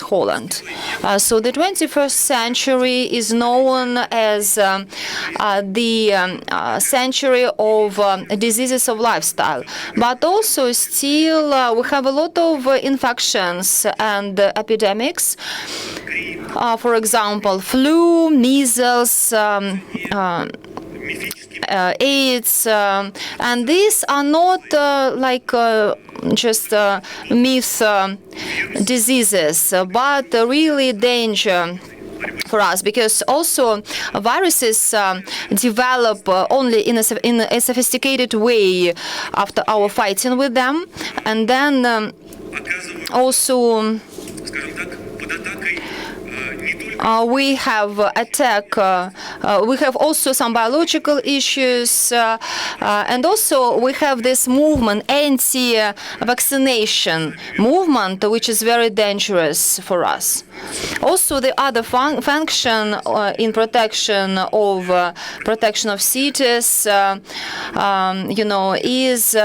Holland. So the 21st century is known as the century of diseases of lifestyle, but also still we have a lot of infections and epidemics. For example, flu, measles, AIDS, and these are not just myth diseases, but really danger for us, because also viruses develop only in a sophisticated way after our fighting with them, and then also we have attack. We have also some biological issues, and also we have this movement, anti-vaccination movement, which is very dangerous for us. Also, the other function in protection of cities, is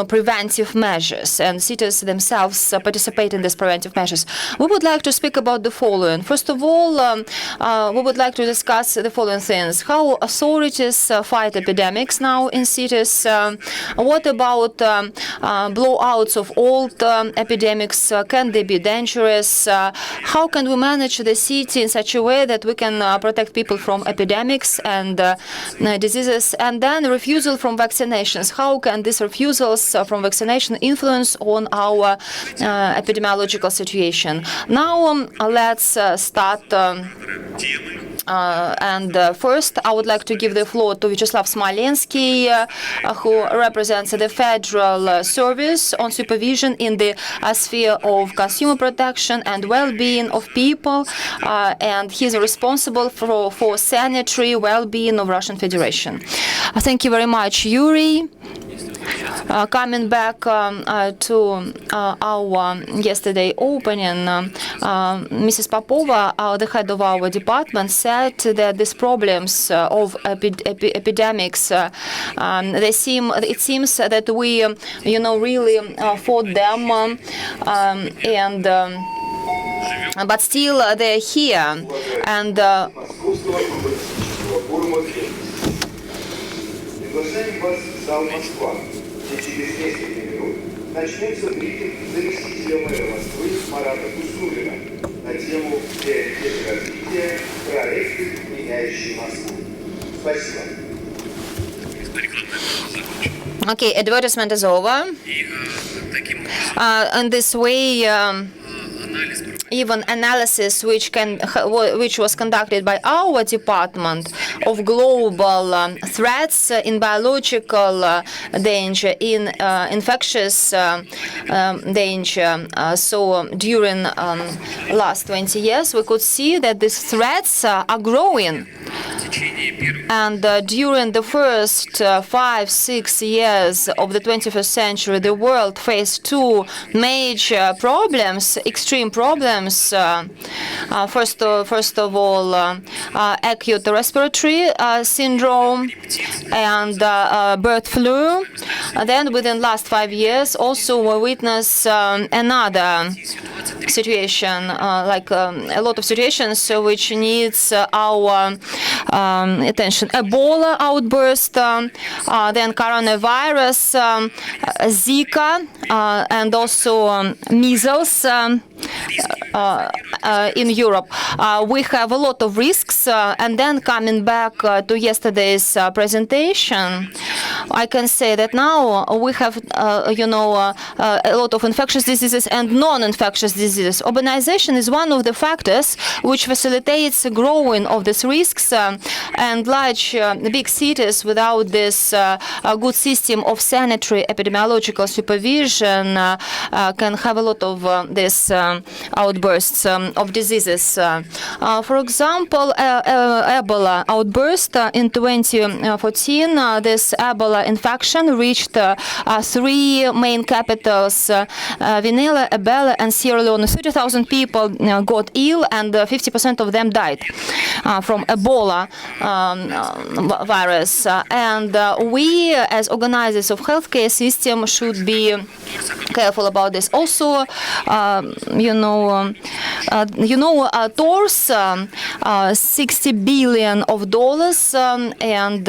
preventive measures, and cities themselves participate in these preventive measures. We would like to speak about the following. First of all, we would like to discuss the following things: how authorities fight epidemics now in cities. What about blowouts of old epidemics? Can they be dangerous? How can we manage the city in such a way that we can protect people from epidemics and diseases? And then refusal from vaccinations. How can these refusals from vaccination influence on our epidemiological situation? Now let's start. First, I would like to give the floor to Vyacheslav Smolensky, who represents the Federal Service on Supervision in the sphere of consumer protection and well-being of people, and he's responsible for sanitary well-being of Russian Federation. Thank you very much, Yuri. Coming back to our yesterday opening, Mrs. Popova, the head of our department, said that these problems of epidemics, it seems that we, really fought them, but still they're here, and. Через несколько минут начнется брифинг заместителя мэра Москвы Марата Кусулина на тему приоритеты развития, проекты, меняющие Москву. Спасибо. Okay, advertisement is over. In this way, even analysis which was conducted by our department of global threats in biological danger, in infectious danger. So during last 20 years, we could see that these threats are growing. And during the first 5-6 years of the 21st century, the world faced two major problems, extreme problems. First of all, acute respiratory syndrome and bird flu. Then within last 5 years, also we witness another situation, like a lot of situations which needs our attention. Ebola outburst, then coronavirus, Zika, and also measles in Europe. We have a lot of risks, and then coming back to yesterday's presentation, I can say that now we have, a lot of infectious diseases and non-infectious diseases. Urbanization is one of the factors which facilitates growing of these risks, and large, big cities without this good system of sanitary epidemiological supervision can have a lot of this outbursts of diseases. For example, Ebola outburst in 2014, this Ebola infection reached 3 main capitals, Vinila, Ebola, and Sierra Leone. 30,000 people got ill, and 50% of them died from Ebola virus. And we, as organizers of healthcare system, should be careful about this. Also, tours, $60 billion, and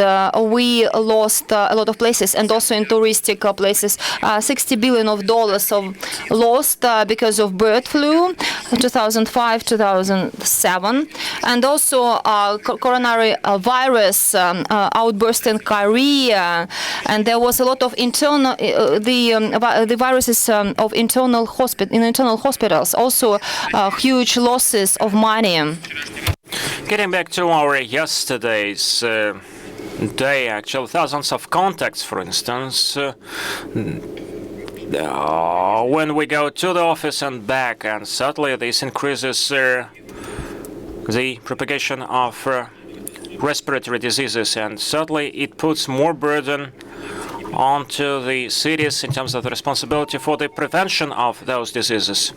we lost a lot of places, and also in touristic places, $60 billion lost because of bird flu, 2005, 2007, and also coronary virus outburst in Korea, and there was a lot of internal the viruses of internal hospitals, also huge losses of money. Getting back to our yesterday's day, actually, thousands of contacts, for instance, when we go to the office and back, and certainly this increases the propagation of respiratory diseases, and certainly it puts more burden onto the cities in terms of the responsibility for the prevention of those diseases.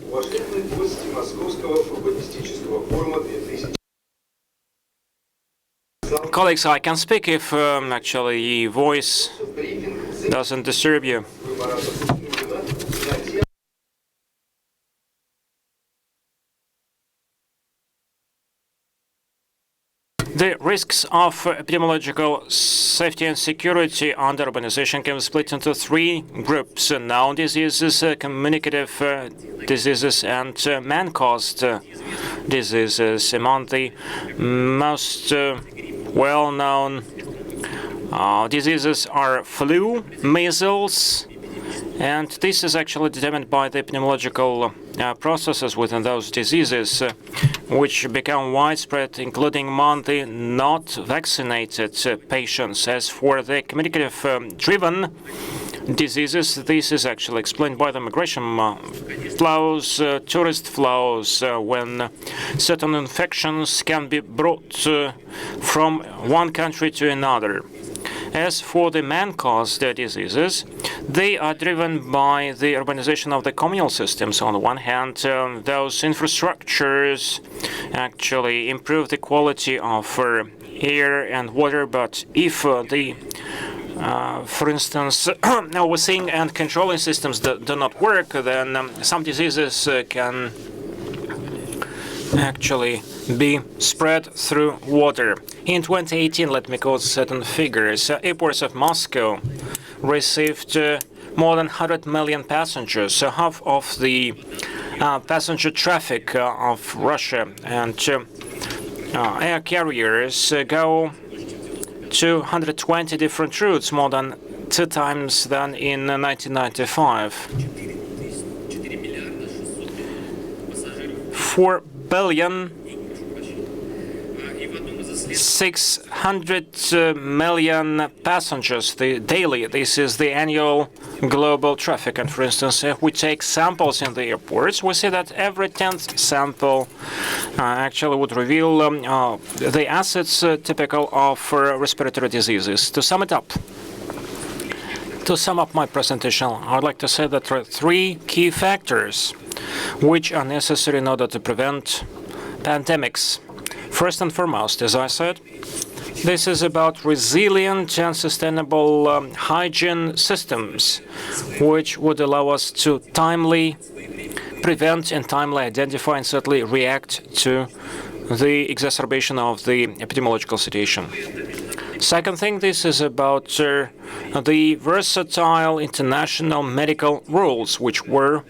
Colleagues, I can speak if actually voice doesn't disturb you. The risks of epidemiological safety and security under urbanization can be split into three groups: known diseases, communicative diseases, and man-caused diseases. Among the most well-known diseases are flu, measles, and this is actually determined by the epidemiological processes within those diseases, which become widespread, including among the not vaccinated patients. As for the communicative-driven diseases, this is actually explained by the migration flows, tourist flows, when certain infections can be brought from one country to another. As for the man-caused diseases, they are driven by the urbanization of the communal systems. On the one hand, those infrastructures actually improve the quality of air and water, but if for instance, overseeing and controlling systems do not work, then some diseases can actually be spread through water. In 2018, let me quote certain figures. Airports of Moscow received more than 100 million passengers, so half of the passenger traffic of Russia, and air carriers go to 120 different routes, more than 2 times than in 1995. 4,600,000,000 passengers daily. This is the annual global traffic. And for instance, if we take samples in the airports, we see that every 10th sample actually would reveal the acids typical of respiratory diseases. To sum up my presentation, I would like to say that there are 3 key factors which are necessary in order to prevent pandemics. First and foremost, as I said, this is about resilient and sustainable hygiene systems, which would allow us to timely prevent and timely identify and certainly react to the exacerbation of the epidemiological situation. Second thing, this is about the versatile international medical rules, which were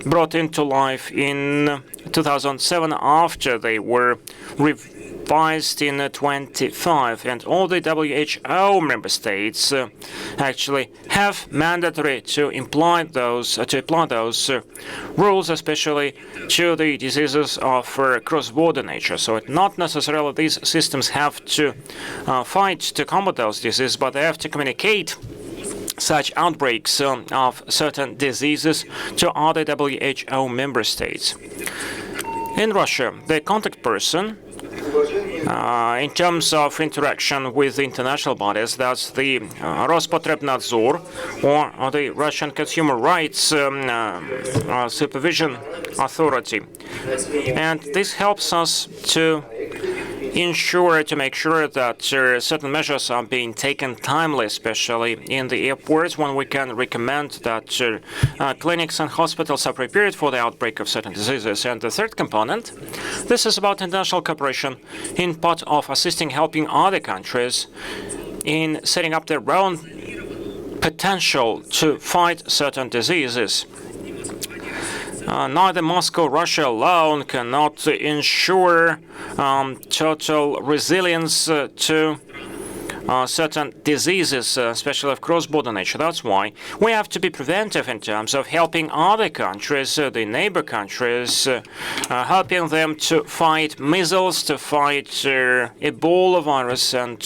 brought into life in 2007 after they were revised in 25, and all the WHO member states actually have mandatory to apply those rules, especially to the diseases of cross-border nature. So not necessarily these systems have to fight to combat those diseases, but they have to communicate such outbreaks of certain diseases to other WHO member states. In Russia, the contact person, in terms of interaction with international bodies, that's the Rospotrebnadzor, or the Russian Consumer Rights Supervision Authority. And this helps us to to make sure that certain measures are being taken timely, especially in the airports, when we can recommend that clinics and hospitals are prepared for the outbreak of certain diseases. And the third component, this is about international cooperation in part of helping other countries in setting up their own potential to fight certain diseases. Neither Moscow, Russia alone cannot ensure total resilience to certain diseases, especially of cross-border nature. That's why we have to be preventive in terms of helping other countries, the neighbor countries, helping them to fight measles, to fight Ebola virus. And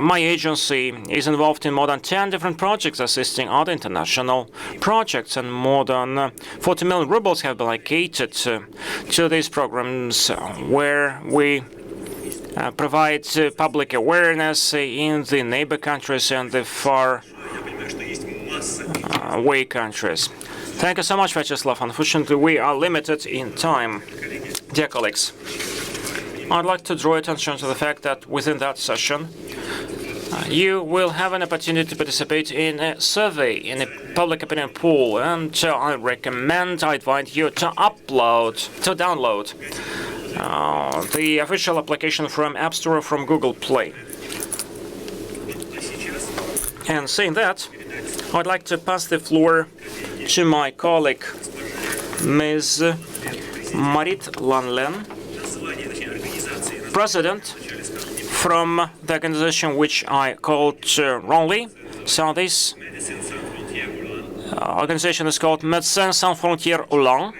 my agency is involved in more than 10 different projects assisting other international projects, and more than 40 million rubles have been allocated to these programs where we provide public awareness in the neighbor countries and the far away countries. Thank you so much, Vyacheslav. Unfortunately, we are limited in time. Dear colleagues, I'd like to draw attention to the fact that within that session, you will have an opportunity to participate in a survey, in a public opinion poll, and I invite you to download the official application from App Store or from Google Play. And saying that, I'd like to pass the floor to my colleague, Ms. Marit Lanlen, President from the organization which I called wrongly. So this organization is called Médecins Sans Frontières Holland.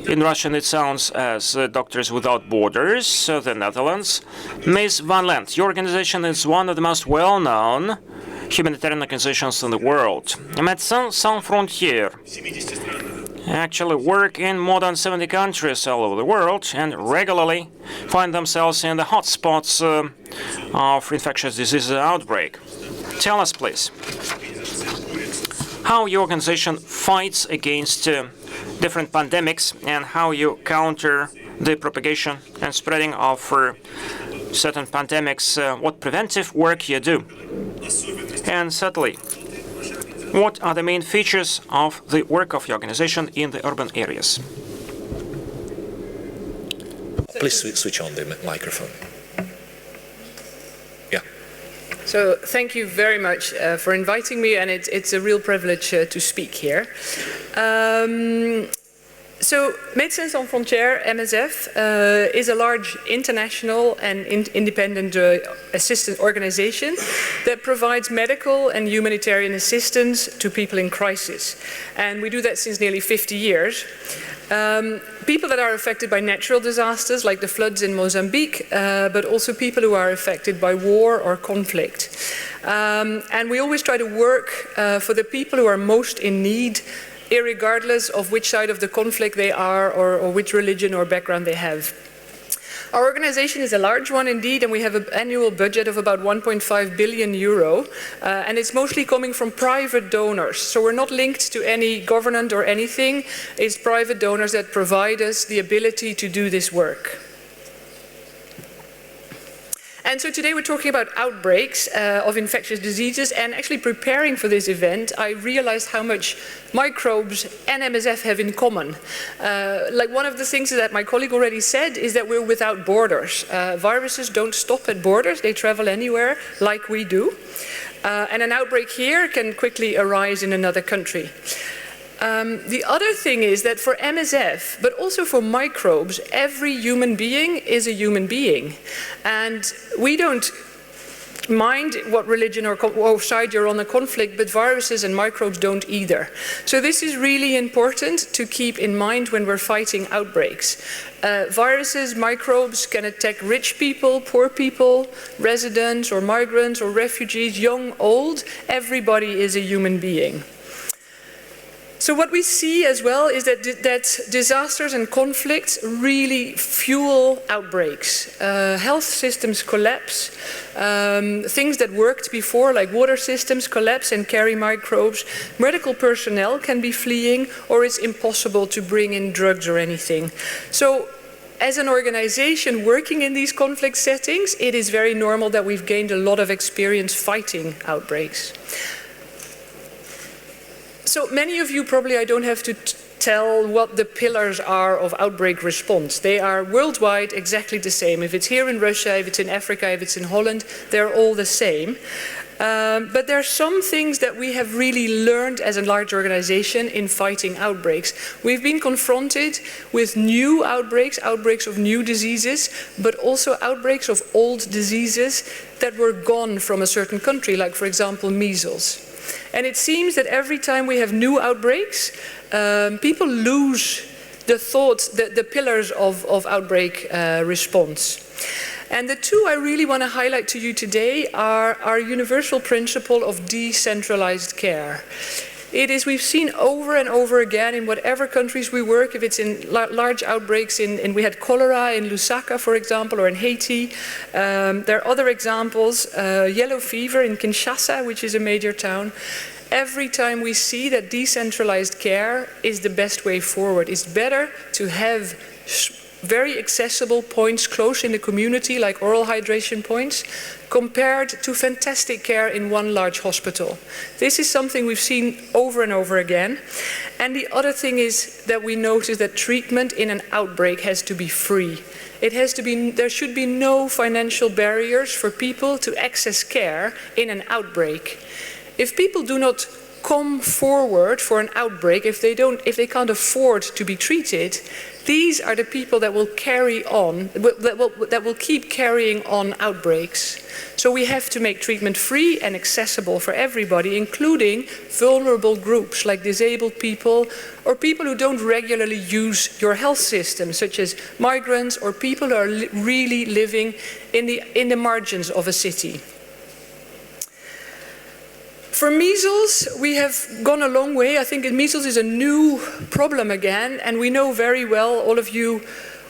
In Russian, it sounds as Doctors Without Borders, the Netherlands. Ms. Van Lent, your organization is one of the most well-known humanitarian organizations in the world. Médecins Sans Frontières actually work in more than 70 countries all over the world and regularly find themselves in the hotspots of infectious diseases outbreak. Tell us, please, how your organization fights against different pandemics and how you counter the propagation and spreading of certain pandemics, what preventive work you do. And thirdly, what are the main features of the work of your organization in the urban areas? Please switch on the microphone. Yeah. So thank you very much for inviting me, and it's a real privilege to speak here. So Médecins Sans Frontières, MSF, is a large international and independent assistance organization that provides medical and humanitarian assistance to people in crisis. And we do that since nearly 50 years. People that are affected by natural disasters like the floods in Mozambique, but also people who are affected by war or conflict. And we always try to work for the people who are most in need, irregardless of which side of the conflict they are or which religion or background they have. Our organization is a large one indeed, and we have an annual budget of about 1.5 billion euro, and it's mostly coming from private donors. So we're not linked to any government or anything. It's private donors that provide us the ability to do this work. And so today we're talking about outbreaks of infectious diseases, and actually preparing for this event, I realized how much microbes and MSF have in common. Like one of the things that my colleague already said is that we're without borders. Viruses don't stop at borders, they travel anywhere like we do. And an outbreak here can quickly arise in another country. The other thing is that for MSF, but also for microbes, every human being is a human being. And we don't mind what religion or side you're on a conflict, but viruses and microbes don't either. So this is really important to keep in mind when we're fighting outbreaks. Viruses, microbes can attack rich people, poor people, residents or migrants or refugees, young, old. Everybody is a human being. So what we see as well is that disasters and conflicts really fuel outbreaks. Health systems collapse. Things that worked before, like water systems, collapse and carry microbes. Medical personnel can be fleeing, or it's impossible to bring in drugs or anything. So as an organization working in these conflict settings, it is very normal that we've gained a lot of experience fighting outbreaks. So many of you probably, I don't have to tell what the pillars are of outbreak response. They are worldwide exactly the same. If it's here in Russia, if it's in Africa, if it's in Holland, they're all the same. But there are some things that we have really learned as a large organization in fighting outbreaks. We've been confronted with new outbreaks, outbreaks of new diseases, but also outbreaks of old diseases that were gone from a certain country, like for example measles. And it seems that every time we have new outbreaks, people lose the thoughts, the pillars of outbreak response. And the two I really want to highlight to you today are our universal principle of decentralized care. It is, we've seen over and over again in whatever countries we work, if it's in large outbreaks, we had cholera in Lusaka, for example, or in Haiti. There are other examples, yellow fever in Kinshasa, which is a major town. Every time we see that decentralized care is the best way forward. It's better to have very accessible points close in the community, like oral hydration points, compared to fantastic care in one large hospital. This is something we've seen over and over again. And the other thing is that we notice that treatment in an outbreak has to be free. It has to be, there should be no financial barriers for people to access care in an outbreak. If people do not come forward for an outbreak, if they can't afford to be treated, these are the people that will carry on, that will keep carrying on outbreaks. So we have to make treatment free and accessible for everybody, including vulnerable groups like disabled people or people who don't regularly use your health system, such as migrants or people who are really living in the margins of a city. For measles, we have gone a long way. I think measles is a new problem again, and we know very well, all of you,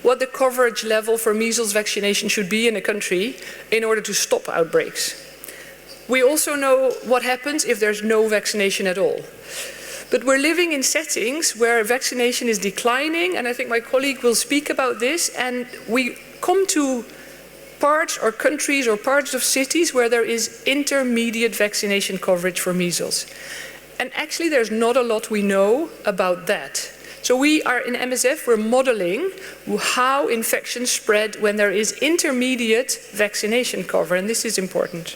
what the coverage level for measles vaccination should be in a country in order to stop outbreaks. We also know what happens if there's no vaccination at all. But we're living in settings where vaccination is declining, and I think my colleague will speak about this, and we come to parts or countries or parts of cities where there is intermediate vaccination coverage for measles. And actually there's not a lot we know about that. So we are in MSF, we're modeling how infections spread when there is intermediate vaccination cover, and this is important.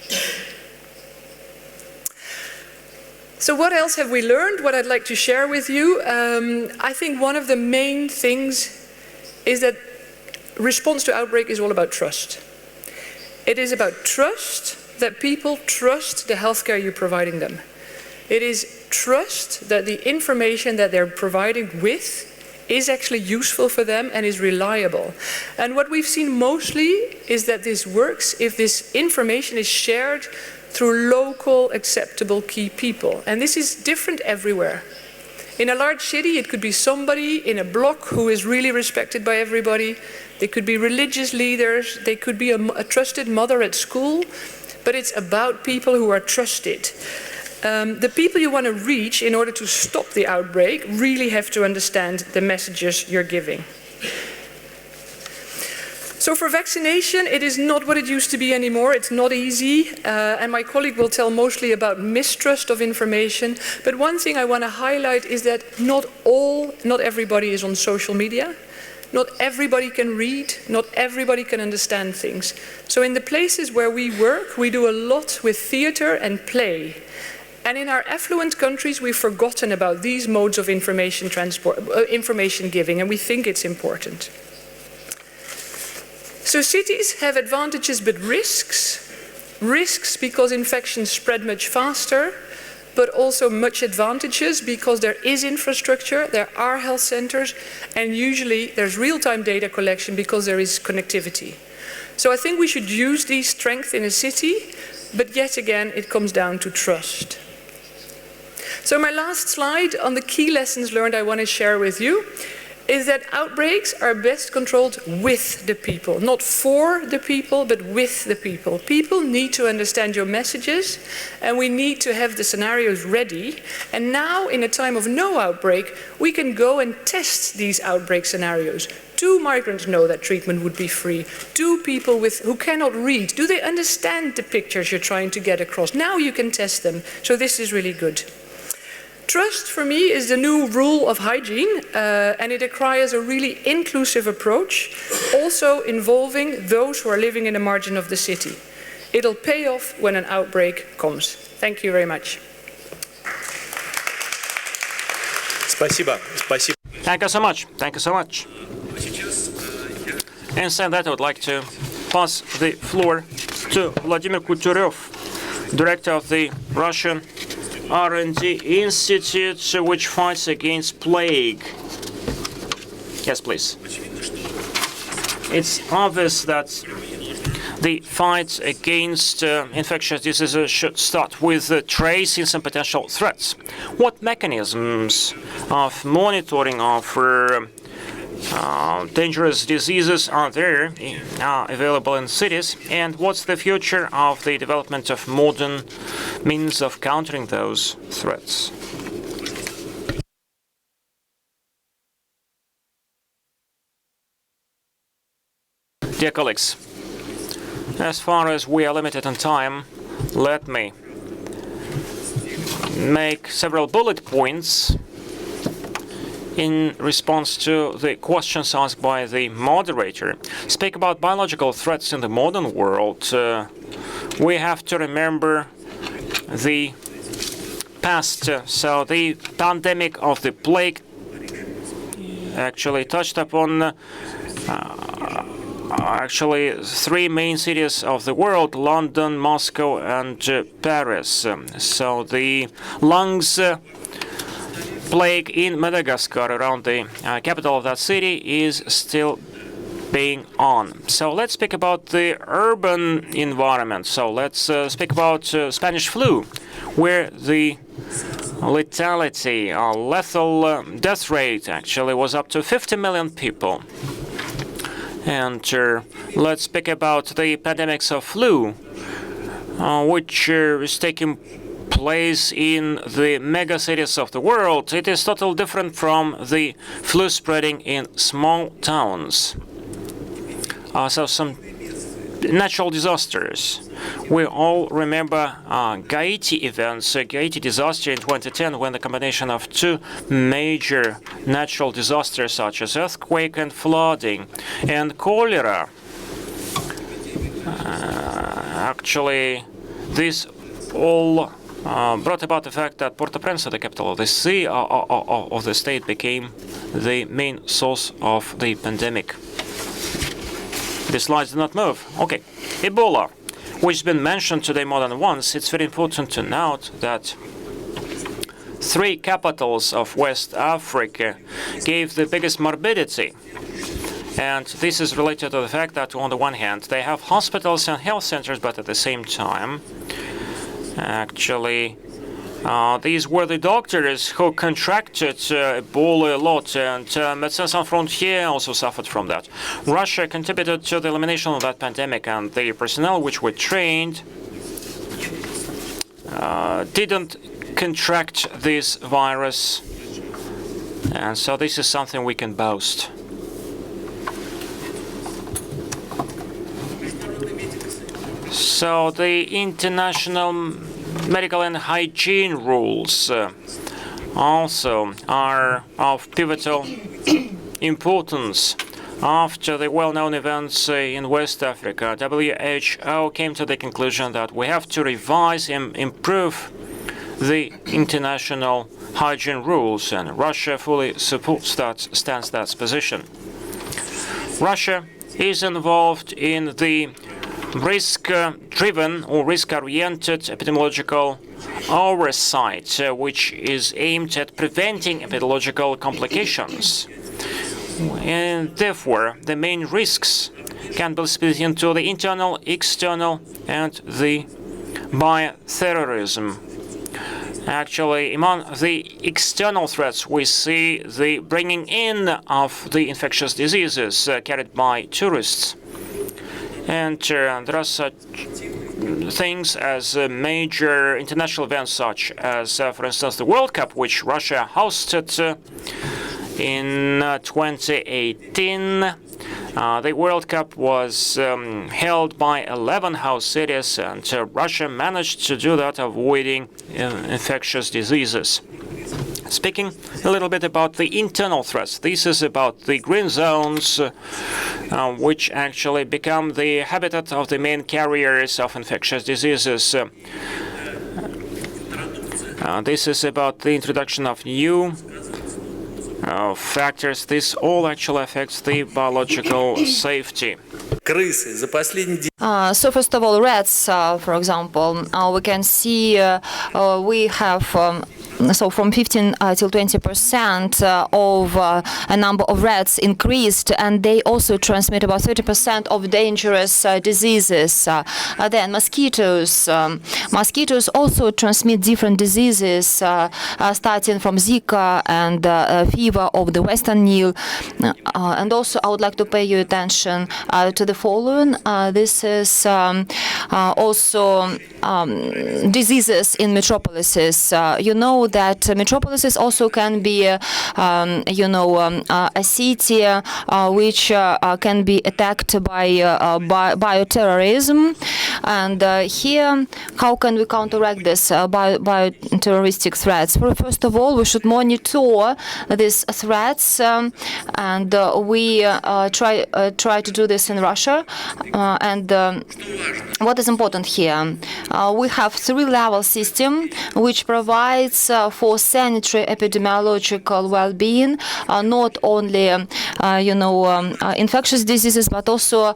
So what else have we learned? What I'd like to share with you, I think one of the main things is that response to outbreak is all about trust. It is about trust, that people trust the healthcare you're providing them. It is trust that the information that they're providing with is actually useful for them and is reliable. And what we've seen mostly is that this works if this information is shared through local acceptable key people. And this is different everywhere. In a large city, it could be somebody in a block who is really respected by everybody. They could be religious leaders. They could be a trusted mother at school. But it's about people who are trusted. The people you want to reach in order to stop the outbreak really have to understand the messages you're giving. So for vaccination, it is not what it used to be anymore. It's not easy. And my colleague will tell mostly about mistrust of information. But one thing I want to highlight is that not everybody is on social media. Not everybody can read. Not everybody can understand things. So in the places where we work, we do a lot with theater and play. And in our affluent countries, we've forgotten about these modes of information giving, and we think it's important. So cities have advantages but risks. Risks because infections spread much faster, but also much advantages because there is infrastructure, there are health centers, and usually there's real-time data collection because there is connectivity. So I think we should use these strengths in a city, but yet again, it comes down to trust. So my last slide on the key lessons learned I want to share with you is that outbreaks are best controlled with the people, not for the people, but with the people. People need to understand your messages, and we need to have the scenarios ready. And now, in a time of no outbreak, we can go and test these outbreak scenarios. Do migrants know that treatment would be free? Do people who cannot read, do they understand the pictures you're trying to get across? Now you can test them. So this is really good. Trust, for me, is the new rule of hygiene, and it requires a really inclusive approach, also involving those who are living in the margin of the city. It'll pay off when an outbreak comes. Thank you very much. Спасибо. Спасибо. Thank you so much. Thank you so much. And saying that, I would like to pass the floor to Vladimir Kuturev, director of the Russian R&D Institute, which fights against plague. Yes, please. It's obvious that the fight against infectious diseases should start with tracing some potential threats. What mechanisms of monitoring of dangerous diseases are there available in cities, and what's the future of the development of modern means of countering those threats? Dear colleagues, as far as we are limited on time, let me make several bullet points in response to the questions asked by the moderator. Speak about biological threats in the modern world. We have to remember the past. So the pandemic of the plague actually touched upon three main cities of the world: London, Moscow, and Paris. So the lungs plague in Madagascar, around the capital of that city, is still being on. So let's speak about the urban environment. So let's speak about Spanish flu, where the lethality, lethal death rate actually was up to 50 million people. And let's speak about the epidemics of flu, which is taking place in the mega cities of the world. It is totally different from the flu spreading in small towns. So some natural disasters. We all remember Gaiti events, Gaiti disaster in 2010, when the combination of two major natural disasters such as earthquake and flooding and cholera. Actually, this all brought about the fact that Port-au-Prince, the capital of the sea of the state, became the main source of the pandemic. The slides do not move. Okay. Ebola, which has been mentioned today more than once. It's very important to note that three capitals of West Africa gave the biggest morbidity. And this is related to the fact that, on the one hand, they have hospitals and health centers, but at the same time, actually, these were the doctors who contracted Ebola a lot, and Médecins Sans Frontières also suffered from that. Russia contributed to the elimination of that pandemic, and the personnel which were trained didn't contract this virus, and so this is something we can boast. So the international medical and hygiene rules also are of pivotal importance. After the well-known events in West Africa, WHO came to the conclusion that we have to revise and improve the international hygiene rules, and Russia fully supports that stance, position. Russia is involved in the risk-driven or risk-oriented epidemiological oversight, which is aimed at preventing epidemiological complications. And therefore, the main risks can be split into the internal, external, and the bioterrorism. Actually, among the external threats, we see the bringing in of the infectious diseases carried by tourists. And there are such things as major international events such as, for instance, the World Cup, which Russia hosted in 2018. The World Cup was held by 11 host cities, and Russia managed to do that, avoiding infectious diseases. Speaking a little bit about the internal threats, this is about the green zones, which actually become the habitat of the main carriers of infectious diseases. This is about the introduction of new factors. This all actually affects the biological safety. So first of all, rats, for example, we can see we have so from 15 till 20% of a number of rats increased, and they also transmit about 30% of dangerous diseases. Then mosquitoes. Mosquitoes also transmit different diseases, starting from Zika and fever of the Western Nile. And also, I would like to pay your attention to the following. This is also diseases in metropolises. You know that metropolises also can be, a city which can be attacked by bioterrorism. And here, how can we counteract this bioterroristic threats? First of all, we should monitor these threats, and we try to do this in Russia. And what is important here? We have three-level system which provides for sanitary epidemiological well-being, not only infectious diseases but also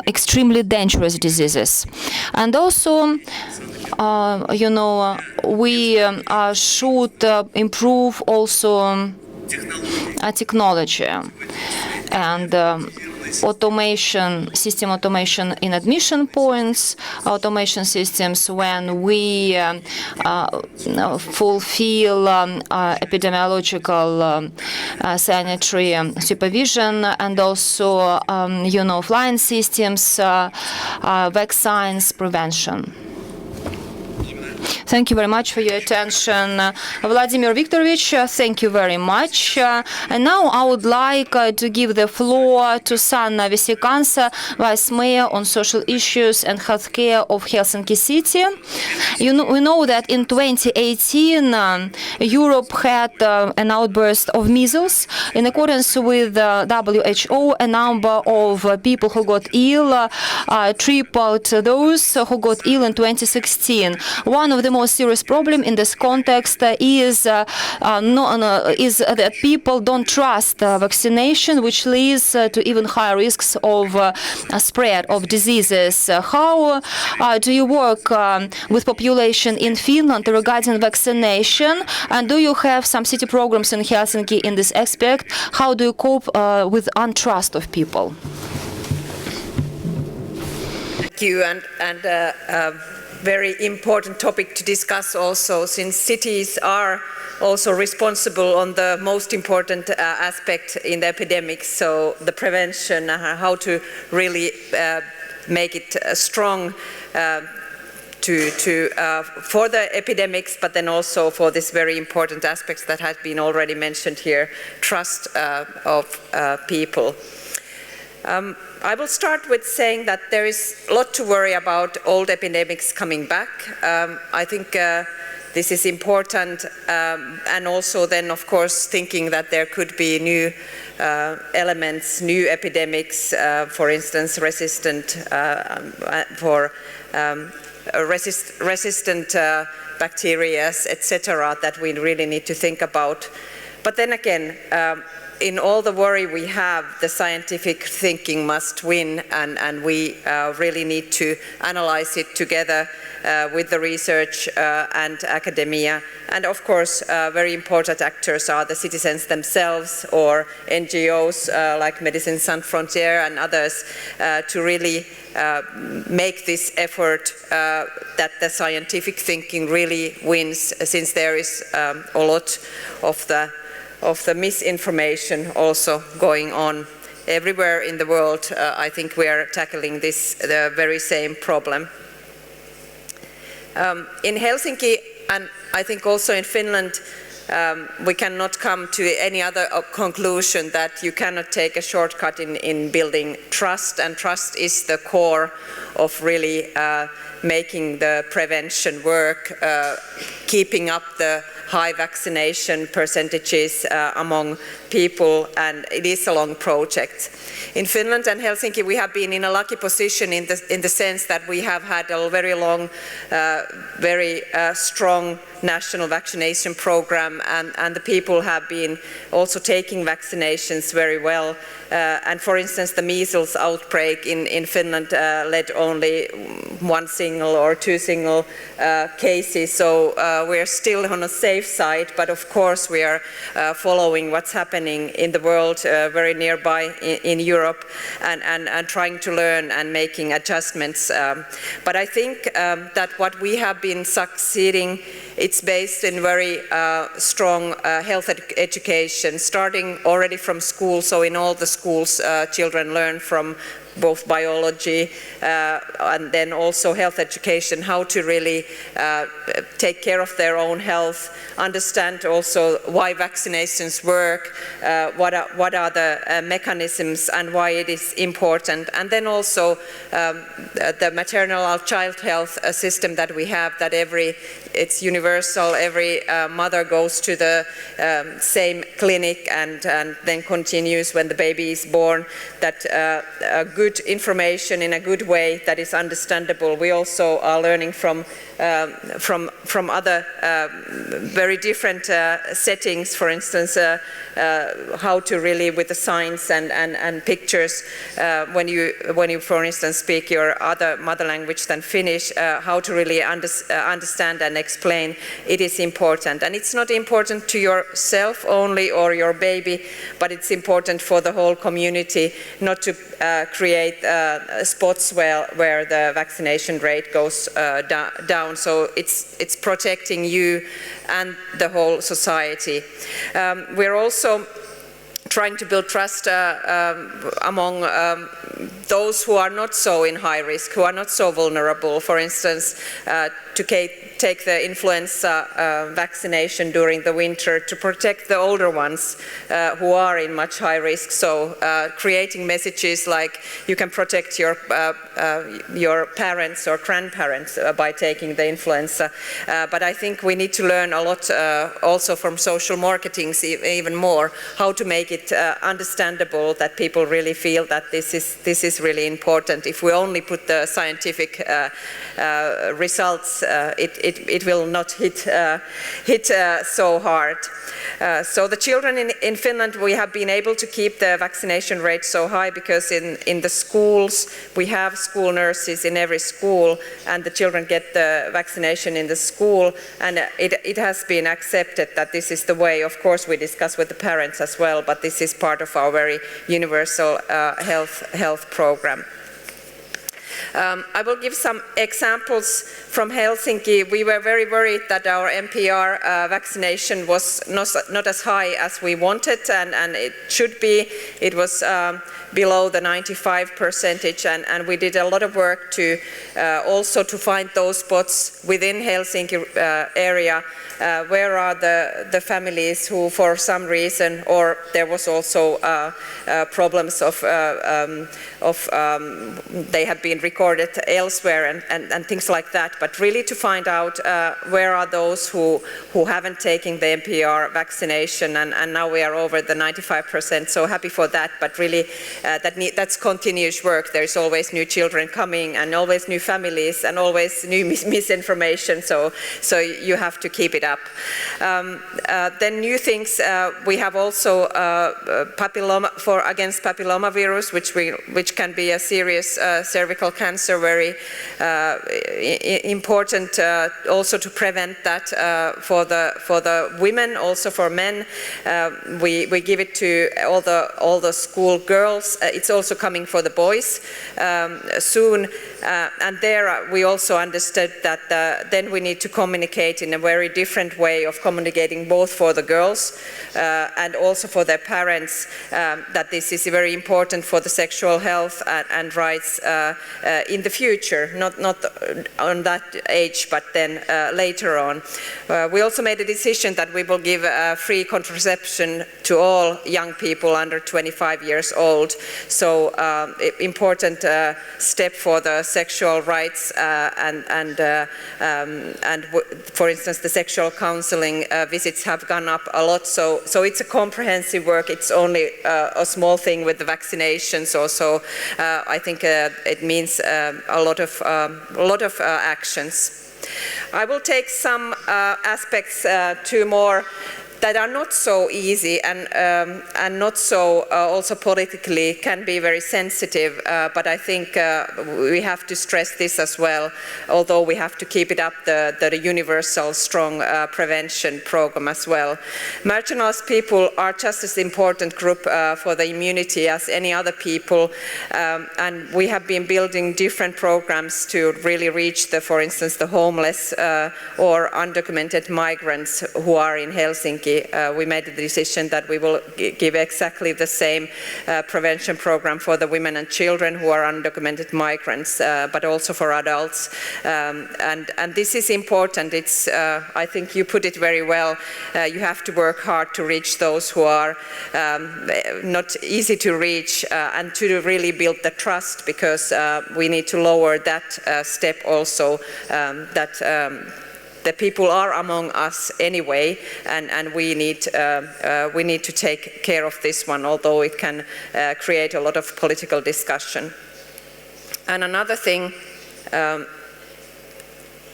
extremely dangerous diseases. And also, we should improve also technology and system automation in admission points, automation systems when we fulfill epidemiological sanitary supervision, and also, flying systems, vaccines prevention. Thank you very much for your attention, Vladimir Viktorovich. Thank you very much. And now I would like to give the floor to Sanna Vesikansa, Vice Mayor on Social Issues and Healthcare of Helsinki City. We know that in 2018, Europe had an outburst of measles. In accordance with WHO, a number of people who got ill tripled those who got ill in 2016. One of the most serious problem in this context is that people don't trust vaccination, which leads to even higher risks of spread of diseases. How do you work with population in Finland regarding vaccination? And do you have some city programs in Helsinki in this aspect? How do you cope with untrust of people? Thank you, and very important topic to discuss also, since cities are also responsible on the most important aspect in the epidemics, so the prevention, how to really make it strong for the epidemics, but then also for this very important aspects that has been already mentioned here, trust of people. I will start with saying that there is a lot to worry about old epidemics coming back. I think this is important, and also then of course thinking that there could be new elements, new epidemics, for instance resistant bacteria, etc., that we really need to think about. But then again, in all the worry we have, the scientific thinking must win, and we really need to analyze it together with the research and academia. And of course, very important actors are the citizens themselves, or NGOs like Médecins Sans Frontières and others, to really make this effort that the scientific thinking really wins, since there is a lot of the misinformation also going on everywhere in the world. I think we are tackling the very same problem. In Helsinki, and I think also in Finland, we cannot come to any other conclusion that you cannot take a shortcut in building trust, and trust is the core of really making the prevention work, keeping up the high vaccination percentages among people, and it is a long project. In Finland and Helsinki, we have been in a lucky position in the sense that we have had a very long, very strong national vaccination program, and the people have been also taking vaccinations very well. And for instance, the measles outbreak in Finland led only one single or two single cases, so we're still on a safe side, but of course we are following what's happening in the world very nearby in Europe, and trying to learn and making adjustments. But I think that what we have been succeeding, it's based in very strong health education, starting already from school. So in all the schools, children learn from both biology and then also health education, how to really take care of their own health, understand also why vaccinations work, what are the mechanisms and why it is important, and then also the maternal child health system that we have, that it's universal, every mother goes to the same clinic and then continues when the baby is born, that good information in a good way that is understandable. We also are learning from other very different settings, for instance, how to really, with the signs and pictures, when you for instance speak your other mother language than Finnish, how to really understand and explain. It is important, and it's not important to yourself only or your baby, but it's important for the whole community, not to create spots where the vaccination rate goes down. So it's protecting you and the whole society. We're also trying to build trust among those who are not so in high risk, who are not so vulnerable. For instance, to take the influenza vaccination during the winter to protect the older ones who are in much high risk. So creating messages like you can protect your parents or grandparents by taking the influenza. But I think we need to learn a lot also from social marketing, even more, how to make it understandable that people really feel that this is really important. If we only put the scientific results, it will not hit so hard. So the children in Finland, we have been able to keep the vaccination rate so high because in the schools we have school nurses in every school, and the children get the vaccination in the school, and it has been accepted that this is the way. Of course we discuss with the parents as well, but this is part of our very universal health program. I will give some examples from Helsinki. We were very worried that our MPR vaccination was not as high as we wanted, and it should be. It was below the 95%, and we did a lot of work to also to find those spots within Helsinki area where are the families who for some reason, or there was also problems of they have been recorded recorded elsewhere and things like that, but really to find out where are those who haven't taken the MPR vaccination, and now we are over the 95%, so happy for that, but really that's continuous work. There's always new children coming and always new families and always new misinformation, so you have to keep it up. Then new things, we have also against papillomavirus, which can be a serious cervical cancer, very important also to prevent that for the women, also for men. We give it to all the school girls. It's also coming for the boys soon, and there we also understood that then we need to communicate in a very different way of communicating both for the girls and also for their parents, that this is very important for the sexual health and rights in the future, not on that age, but then later on. We also made a decision that we will give free contraception to all young people under 25 years old. So important step for the sexual rights and for instance, the sexual counseling visits have gone up a lot. So it's a comprehensive work. It's only a small thing with the vaccinations. Also, I think it means a lot of actions. I will take some aspects to more that are not so easy and not so also politically can be very sensitive, but I think we have to stress this as well, although we have to keep it up the universal strong prevention program as well. Marginalized people are just as important group for the immunity as any other people, and we have been building different programs to really reach for instance, the homeless or undocumented migrants who are in Helsinki. We made the decision that we will give exactly the same prevention program for the women and children who are undocumented migrants, but also for adults. And this is important. It's, I think you put it very well. You have to work hard to reach those who are not easy to reach and to really build the trust, because we need to lower that step also, that the people are among us anyway, and we need to take care of this one, although it can create a lot of political discussion. And another thing,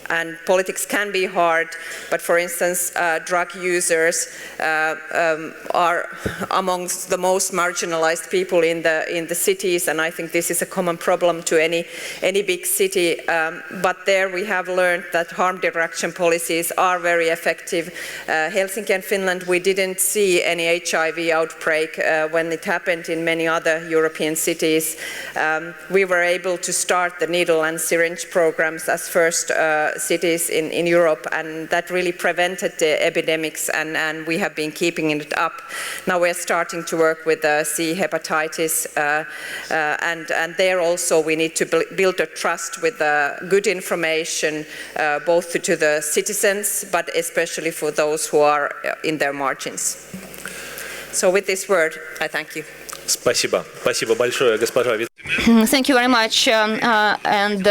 and politics can be hard, but for instance, drug users are amongst the most marginalized people in the cities, and I think this is a common problem to any big city. But there we have learned that harm reduction policies are very effective. Helsinki and Finland, we didn't see any HIV outbreak when it happened in many other European cities. We were able to start the needle and syringe programs as first cities in Europe, and that really prevented the epidemics, and we have been keeping it up. Now we're starting to work with C hepatitis, and there also we need to build a trust with good information, both to the citizens, but especially for those who are in their margins. So with this word, I thank you. Спасибо. Спасибо большое, госпожа. Thank you very much. And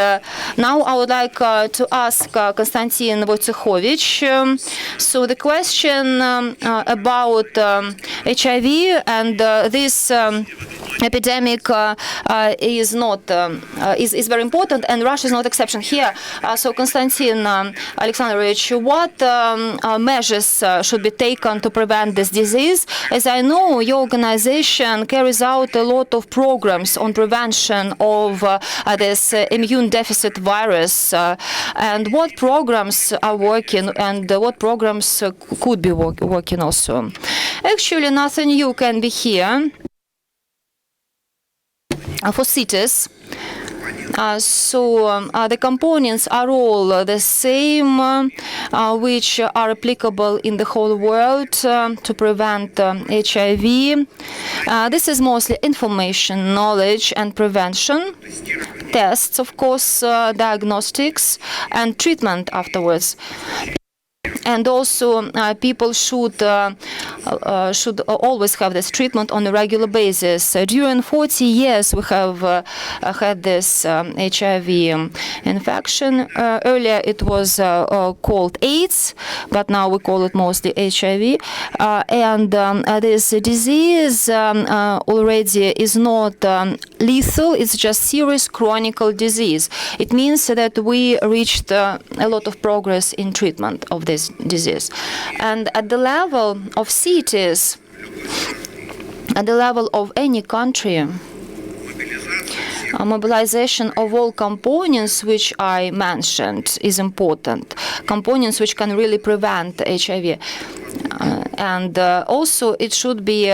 now I would like to ask Konstantin Wojciechowicz. So the question about HIV and this epidemic is very important, and Russia is not exception here. So Konstantin Alexandrovich, what measures should be taken to prevent this disease? As I know, your organization carries out a lot of programs on prevention of this immune deficit virus. And what programs are working, and what programs could be working also? Actually, nothing new can be here for cities. So the components are all the same, which are applicable in the whole world to prevent HIV. This is mostly information, knowledge, and prevention. Tests, of course, diagnostics, and treatment afterwards. and also people should always have this treatment on a regular basis. During 40 years, we have had this HIV infection. Earlier, it was called AIDS, but now we call it mostly HIV. And this disease already is not lethal, it's just serious chronic disease. It means that we reached a lot of progress in treatment of this disease. And at the level of cities, at the level of any country, mobilization of all components which I mentioned is important, components which can really prevent HIV. And also it should be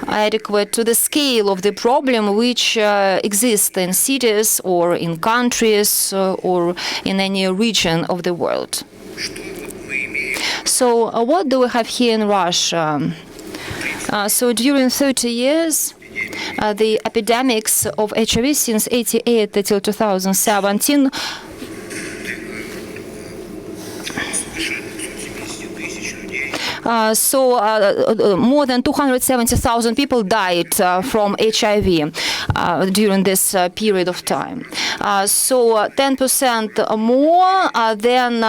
adequate to the scale of the problem which exists in cities or in countries or in any region of the world. So what do we have here in Russia? So during 30 years, the epidemics of HIV since 1988 till 2017 more than 270,000 people died from HIV during this period of time. So 10% more than,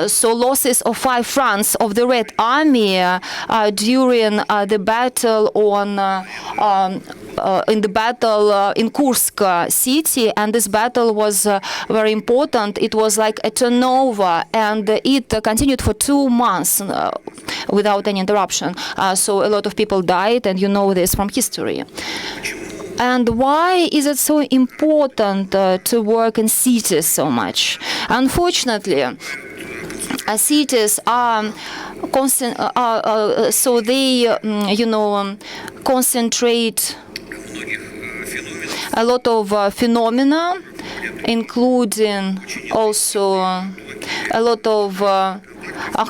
so losses of 5 fronts of the Red Army during the battle in Kursk city, and this battle was very important. It was like a turnover, and it continued for 2 months without any interruption. So a lot of people died, and you know this from history. And why is it so important to work in cities so much? Unfortunately, cities are so they concentrate a lot of phenomena, including also a lot of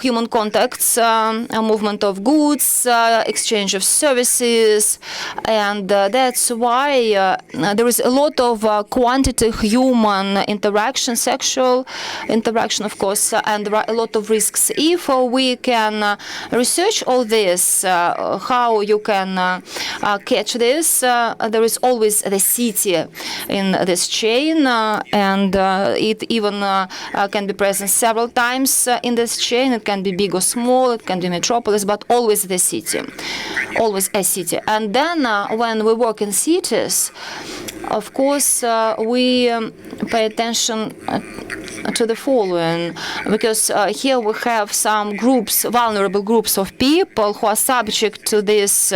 human contacts, movement of goods, exchange of services, and that's why there is a lot of quantity human interaction, sexual interaction, of course, and there are a lot of risks. If we can research all this, how you can catch this, there is always the city in this chain, and it even can be present several times in this chain. It can be big or small, it can be metropolis, but always the city, always a city. And then when we work in cities, of course, we pay attention to the following, because here we have some groups, vulnerable groups of people who are subject to this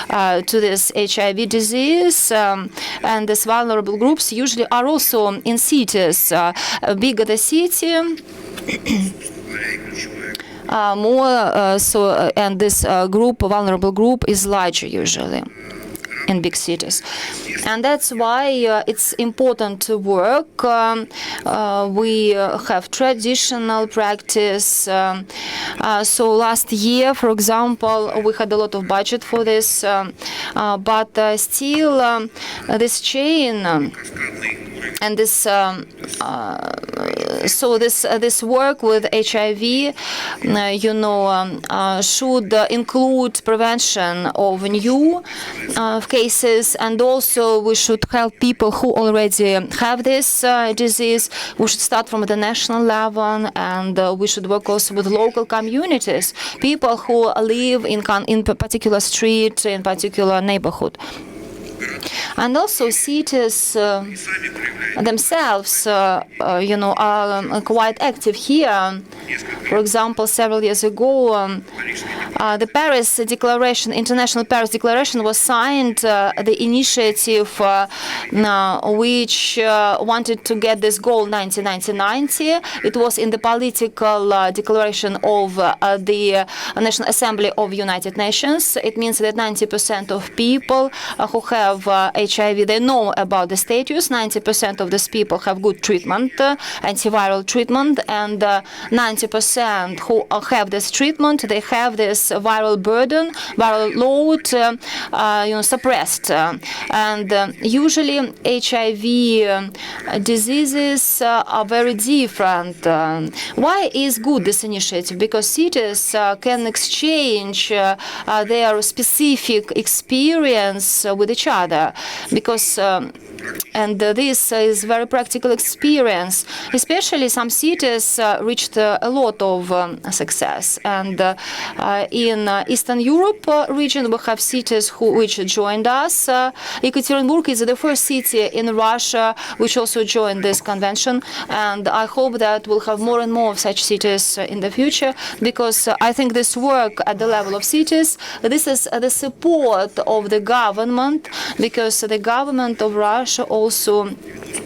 HIV disease, and these vulnerable groups usually are also in cities. Bigger the city, more so, and this vulnerable group is larger usually in big cities, and that's why it's important to work. We have traditional practice. So last year, for example, we had a lot of budget for this, but still this chain and this this work with HIV, should include prevention of new cases, and also we should help people who already have this disease. We should start from the national level, and we should work also with local communities, people who live in particular street, in particular neighborhood. And also cities themselves, are quite active here. For example, several years ago, the Paris Declaration, International Paris Declaration, was signed. The initiative which wanted to get this goal 1990. It was in the political declaration of the National Assembly of United Nations. It means that 90% of people who have HIV, they know about the status. 90% of these people have good treatment, antiviral treatment, and 90% who have this treatment, they have this viral burden, viral load suppressed. And usually HIV diseases are very different. Why is good this initiative? Because cities can exchange their specific experience with each other, because and this is very practical experience. Especially some cities reached a lot of success. And in Eastern Europe region, we have cities which joined us. Ekaterinburg is the first city in Russia which also joined this convention. And I hope that we'll have more and more of such cities in the future, because I think this work at the level of cities, this is the support of the government, because the government of Russia also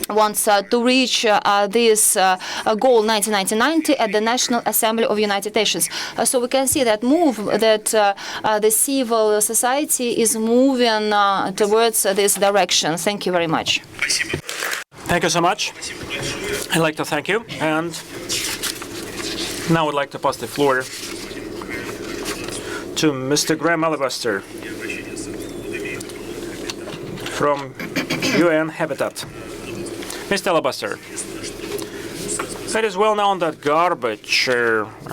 wants to reach this goal 1990 at the National Assembly of United Nations. So we can see that the civil society is moving towards this direction. Thank you very much. Thank you so much. I'd like to thank you. And now I'd like to pass the floor to Mr. Graham Alabaster from UN Habitat. Mr. Alabaster, it is well known that garbage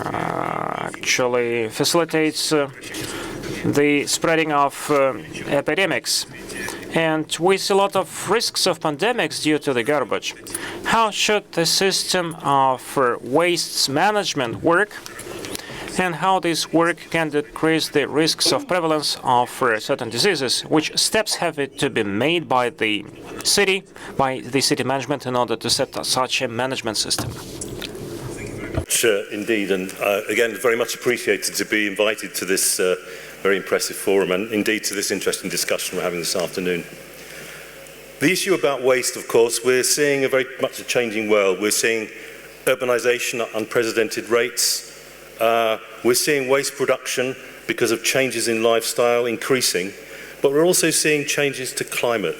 actually facilitates the spreading of epidemics. And we see a lot of risks of pandemics due to the garbage. How should the system of waste management work, and how this work can decrease the risks of prevalence of certain diseases? Which steps have to be made by the city management in order to set such a management system? Sure, indeed, and again, very much appreciated to be invited to this very impressive forum, and indeed to this interesting discussion we're having this afternoon. The issue about waste, of course, we're seeing very much a changing world. We're seeing urbanization at unprecedented rates. We're seeing waste production because of changes in lifestyle increasing, but we're also seeing changes to climate.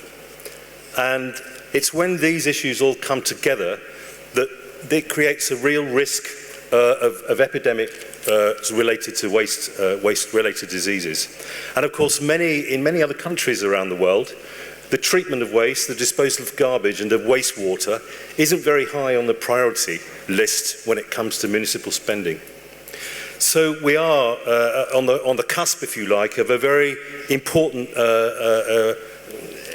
And it's when these issues all come together that it creates a real risk of epidemic related to waste-related diseases. And of course, in many other countries around the world, the treatment of waste, the disposal of garbage and of wastewater isn't very high on the priority list when it comes to municipal spending. So we are on the cusp, if you like, of a very important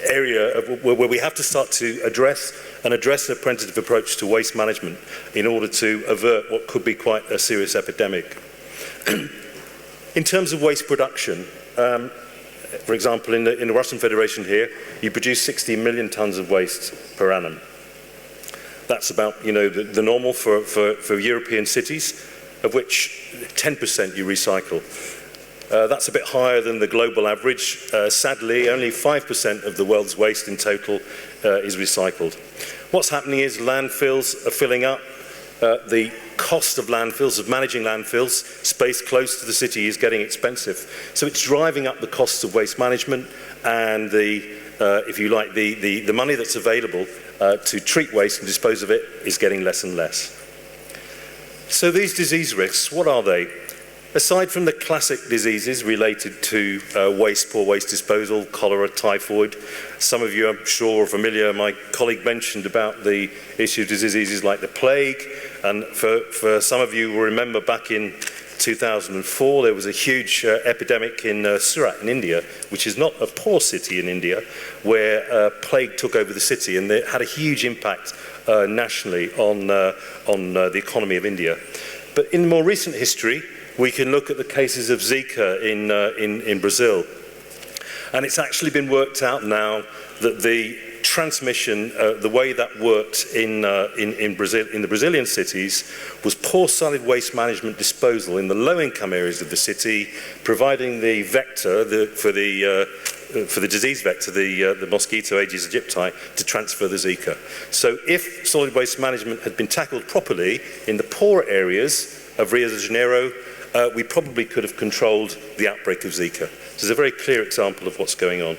area where we have to start to address an preventative approach to waste management in order to avert what could be quite a serious epidemic. In terms of waste production, for example, in the Russian Federation here, you produce 60 million tons of waste per annum. That's about, the normal for European cities, of which 10% you recycle. That's a bit higher than the global average. Sadly, only 5% of the world's waste in total is recycled. What's happening is landfills are filling up. The cost of landfills, of managing landfills, space close to the city is getting expensive. So it's driving up the costs of waste management, and if you like, the money that's available to treat waste and dispose of it is getting less and less. So these disease risks, what are they? Aside from the classic diseases related to poor waste disposal, cholera, typhoid, some of you I'm sure are familiar, my colleague mentioned about the issue of diseases like the plague, and for some of you will remember back in 2004 there was a huge epidemic in Surat in India, which is not a poor city in India, where plague took over the city, and it had a huge impact nationally on the economy of India. But in more recent history, we can look at the cases of Zika in Brazil. And it's actually been worked out now that the transmission, the way that worked in Brazil, in the Brazilian cities, was poor solid waste management disposal in the low-income areas of the city, providing the vector for the disease vector, the mosquito Aedes aegypti, to transfer the Zika. So if solid waste management had been tackled properly in the poor areas of Rio de Janeiro, we probably could have controlled the outbreak of Zika. This is a very clear example of what's going on.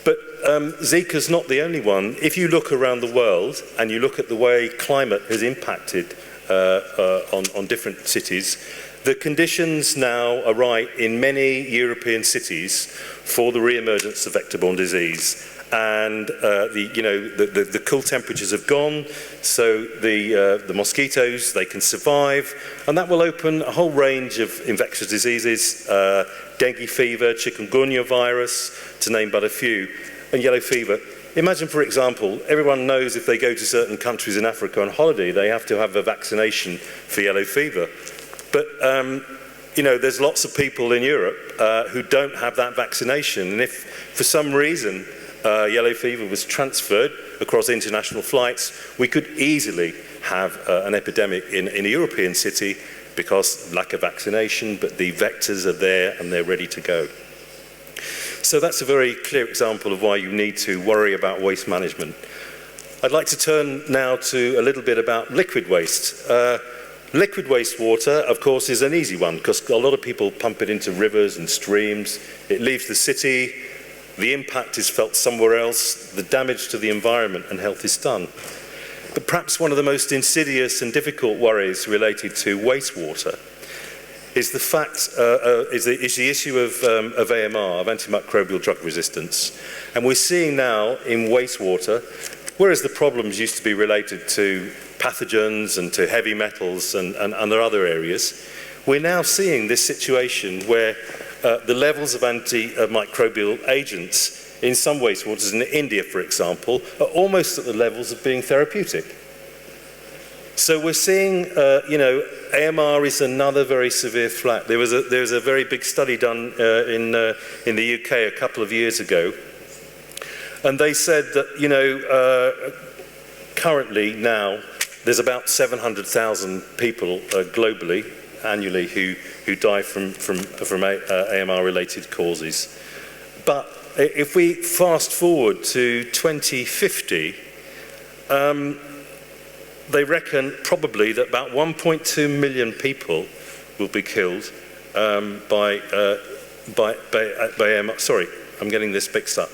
But Zika's not the only one. If you look around the world and you look at the way climate has impacted on different cities, the conditions now are right in many European cities for the re-emergence of vector-borne disease. And the cool temperatures have gone, so the mosquitoes, they can survive, and that will open a whole range of infectious diseases, dengue fever, chikungunya virus, to name but a few, and yellow fever. Imagine, for example, everyone knows if they go to certain countries in Africa on holiday, they have to have a vaccination for yellow fever. But there's lots of people in Europe who don't have that vaccination, and if for some reason yellow fever was transferred across international flights, we could easily have an epidemic in a European city because lack of vaccination, but the vectors are there and they're ready to go. So that's a very clear example of why you need to worry about waste management. I'd like to turn now to a little bit about liquid waste. Liquid wastewater, of course, is an easy one because a lot of people pump it into rivers and streams. It leaves the city. The impact is felt somewhere else, the damage to the environment and health is done. But perhaps one of the most insidious and difficult worries related to wastewater is the issue of AMR, of antimicrobial drug resistance. And we're seeing now in wastewater, whereas the problems used to be related to pathogens and to heavy metals and other areas, we're now seeing this situation where the levels of antimicrobial agents in some wastewaters in India, for example, are almost at the levels of being therapeutic. So we're seeing, AMR is another very severe threat. There was a very big study done in the UK a couple of years ago, and they said that, currently now there's about 700,000 people globally annually who die from AMR-related causes. But if we fast forward to 2050, they reckon probably that about 1.2 million people will be killed by AMR. Sorry, I'm getting this mixed up.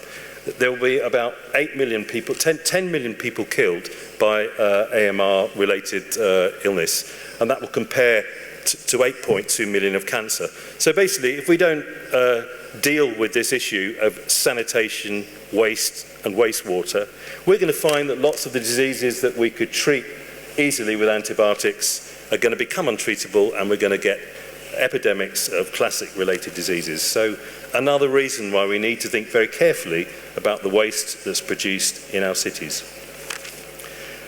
There will be about 8 million people, 10 million people killed by AMR-related illness, and that will compare to 8.2 million of cancer. So basically, if we don't deal with this issue of sanitation, waste and wastewater, we're going to find that lots of the diseases that we could treat easily with antibiotics are going to become untreatable, and we're going to get epidemics of classic related diseases. So another reason why we need to think very carefully about the waste that's produced in our cities.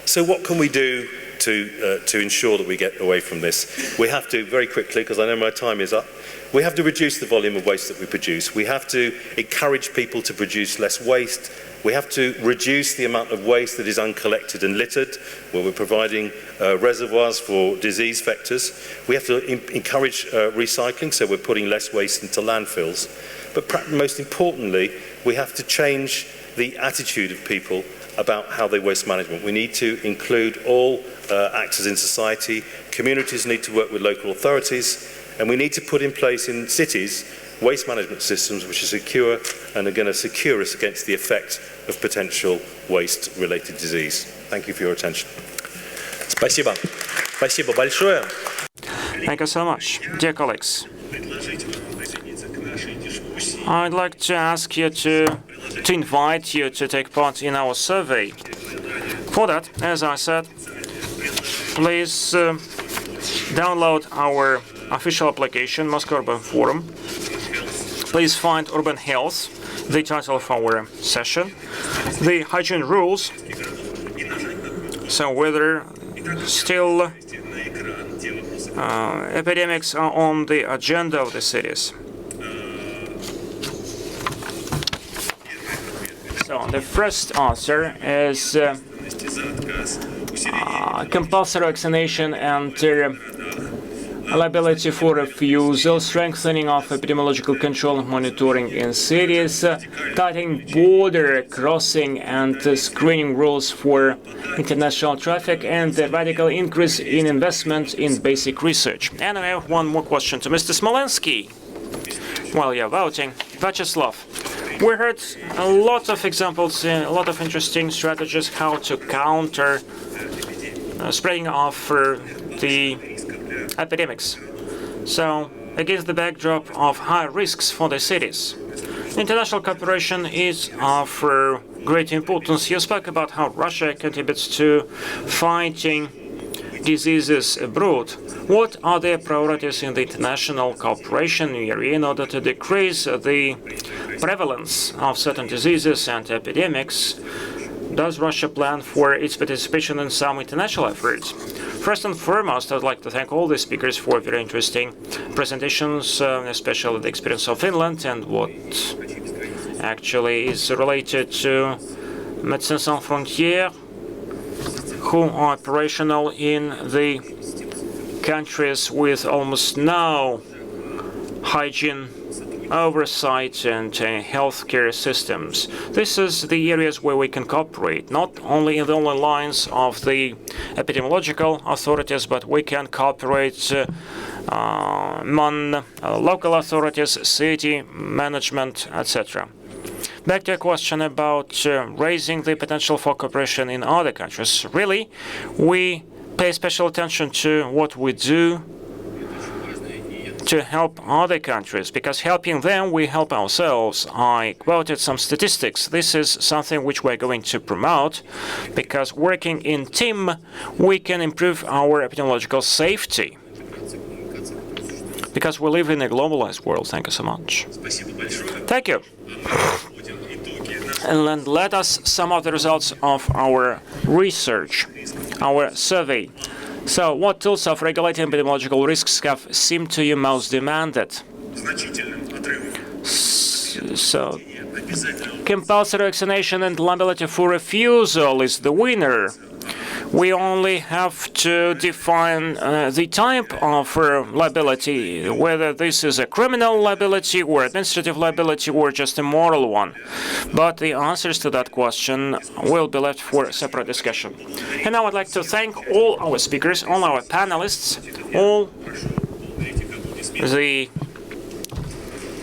So what can we do to ensure that we get away from this? We have to, very quickly, because I know my time is up, we have to reduce the volume of waste that we produce. We have to encourage people to produce less waste. We have to reduce the amount of waste that is uncollected and littered, where we're providing reservoirs for disease vectors. We have to encourage recycling, so we're putting less waste into landfills. But perhaps most importantly, we have to change the attitude of people about how they waste management. We need to include all actors in society. Communities need to work with local authorities, and we need to put in place in cities waste management systems which are secure and are going to secure us against the effect of potential waste-related disease. Thank you for your attention. Спасибо. Спасибо большое. Thank you so much. Dear colleagues, I'd like to ask you to invite you to take part in our survey. For that, as I said, please download our official application, Moscow Urban Forum. Please find Urban Health, the title of our session, the hygiene rules, so whether still epidemics are on the agenda of the cities. So the first answer is compulsory vaccination and liability for refusal, strengthening of epidemiological control and monitoring in cities, tightening border crossing and screening rules for international traffic, and a radical increase in investment in basic research. And I have one more question to Mr. Smolensky. While you're voting, Vyacheslav, We heard a lot of examples, a lot of interesting strategies how to counter spreading of the epidemics. So, against the backdrop of high risks for the cities, international cooperation is of great importance. You spoke about how Russia contributes to fighting diseases abroad. What are their priorities in the international cooperation area in order to decrease the prevalence of certain diseases and epidemics? Does Russia plan for its participation in some international efforts? First and foremost, I'd like to thank all the speakers for very interesting presentations, especially the experience of Finland and what actually is related to Médecins Sans Frontières, who are operational in the countries with almost no hygiene oversight and healthcare systems. This is the areas where we can cooperate, not only in the only lines of the epidemiological authorities, but we can cooperate among local authorities, city management, etc. Back to a question about raising the potential for cooperation in other countries. Really, we pay special attention to what we do to help other countries, because helping them, we help ourselves. I quoted some statistics. This is something which we're going to promote, because working in team, we can improve our epidemiological safety. Because we live in a globalized world. Thank you so much. Thank you. And let us sum up the results of our research, our survey. So, what tools of regulating epidemiological risks have seemed to you most demanded? So, compulsory vaccination and liability for refusal is the winner. We only have to define the type of liability, whether this is a criminal liability or administrative liability or just a moral one. But the answers to that question will be left for separate discussion. And now I'd like to thank all our speakers, all our panelists, all the